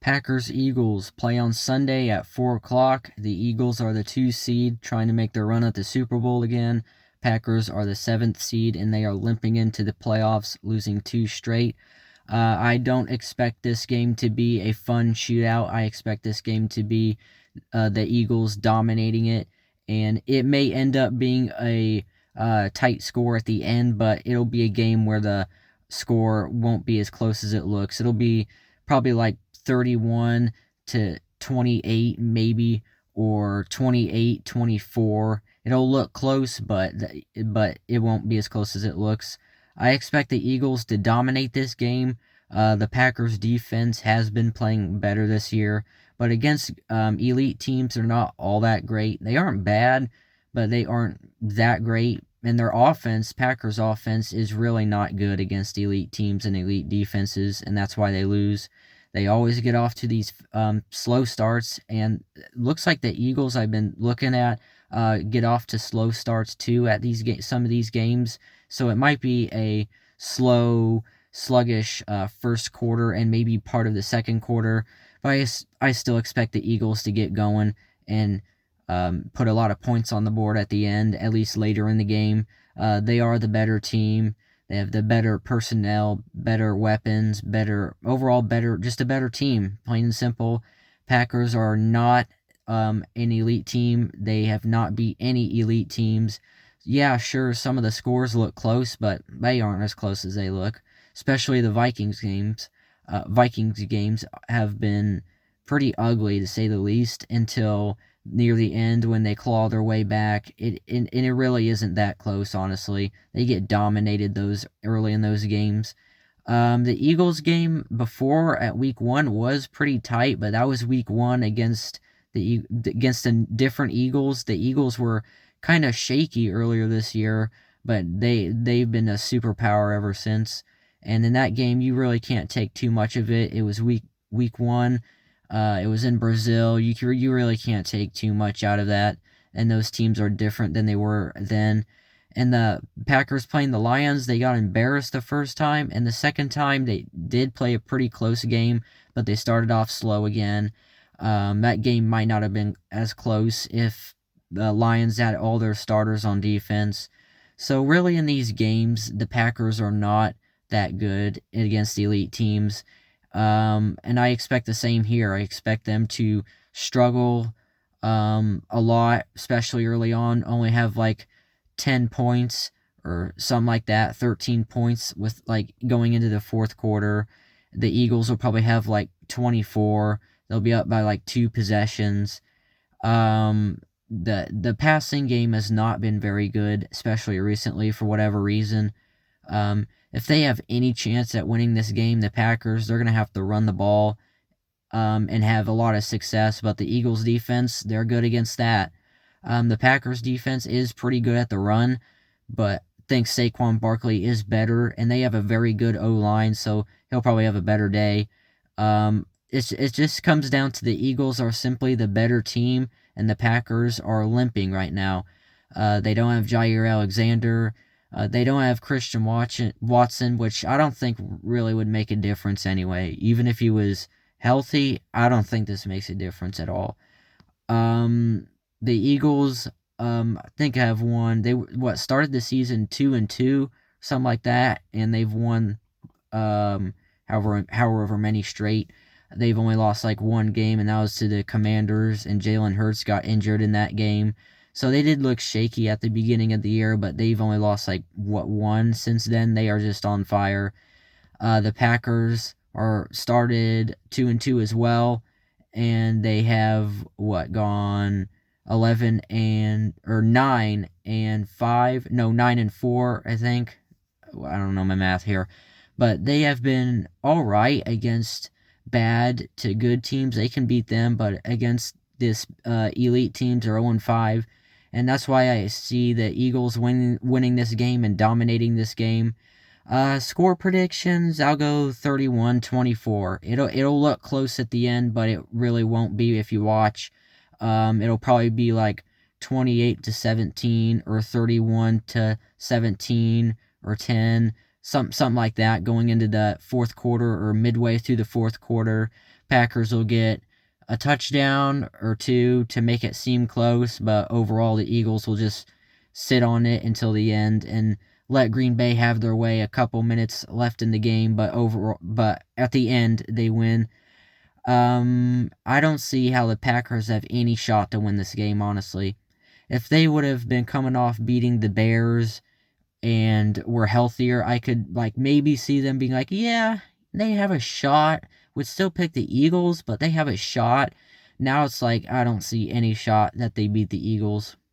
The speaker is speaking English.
Packers-Eagles play on Sunday at 4 o'clock. The Eagles are the 2 seed, trying to make their run at the Super Bowl again. Packers are the 7th seed, and they are limping into the playoffs, losing 2 straight. I don't expect this game to be a fun shootout. I expect this game to be the Eagles dominating it, and it may end up being a tight score at the end, but it'll be a game where the score won't be as close as it looks. It'll be probably like 31 to 28 maybe, or 28-24. It'll look close, but it won't be as close as it looks. I expect the Eagles to dominate this game. The Packers defense has been playing better this year, but against elite teams, they're not all that great. They aren't bad, but they aren't that great. And their offense, Packers offense, is really not good against elite teams and elite defenses, and that's why they lose. They always get off to these slow starts, and it looks like the Eagles I've been looking at get off to slow starts too at some of these games. So it might be a slow, sluggish first quarter and maybe part of the second quarter. But I still expect the Eagles to get going and put a lot of points on the board at the end, at least later in the game. They are the better team. They have the better personnel, better weapons, just a better team, plain and simple. Packers are not an elite team. They have not beat any elite teams. Yeah, sure, some of the scores look close, but they aren't as close as they look. Especially the Vikings games. Vikings games have been pretty ugly, to say the least, until near the end when they claw their way back. And it really isn't that close, honestly. They get dominated early in those games. The Eagles game before at week 1 was pretty tight, but that was week 1 against the different Eagles. The Eagles were kind of shaky earlier this year, but they've been a superpower ever since. And in that game, you really can't take too much of it. It was week 1. It was in Brazil. You really can't take too much out of that. And those teams are different than they were then. And the Packers playing the Lions, they got embarrassed the first time. And the second time, they did play a pretty close game, but they started off slow again. That game might not have been as close if the Lions had all their starters on defense. So really in these games, the Packers are not that good against the elite teams. And I expect the same here. I expect them to struggle a lot, especially early on. Only have like 10 points or something like that, 13 points with like going into the fourth quarter. The Eagles will probably have like 24. They'll be up by like 2 possessions. The passing game has not been very good, especially recently for whatever reason. If they have any chance at winning this game, the Packers, they're going to have to run the ball and have a lot of success. But the Eagles' defense, they're good against that. The Packers' defense is pretty good at the run, but I think Saquon Barkley is better, and they have a very good O-line, so he'll probably have a better day. It just comes down to the Eagles are simply the better team, and the Packers are limping right now. They don't have Jaire Alexander. They don't have Christian Watson, which I don't think really would make a difference anyway. Even if he was healthy, I don't think this makes a difference at all. The Eagles, I think have won. They started the season 2-2, something like that, and they've won however many straight. They've only lost like 1 game, and that was to the Commanders, and Jalen Hurts got injured in that game. So they did look shaky at the beginning of the year, but they've only lost like 1 since then. They are just on fire. The Packers are started 2-2 as well, and they have gone 9-5, 9-4, I think. I don't know my math here, but they have been all right against bad to good teams. They can beat them, but against this elite teams are 0-5. And that's why I see the Eagles winning this game and dominating this game. Score predictions, I'll go 31-24. It'll look close at the end, but it really won't be if you watch. It'll probably be like 28-17 or 31-17 or 10. something like that going into the fourth quarter or midway through the fourth quarter. Packers will get a touchdown or two to make it seem close, but overall the Eagles will just sit on it until the end and let Green Bay have their way. A couple minutes left in the game, but at the end they win. I don't see how the Packers have any shot to win this game, honestly. If they would have been coming off beating the Bears and were healthier, I could maybe see them being like, yeah, they have a shot. Would still pick the Eagles, but they have a shot. Now it's like I don't see any shot that they beat the Eagles.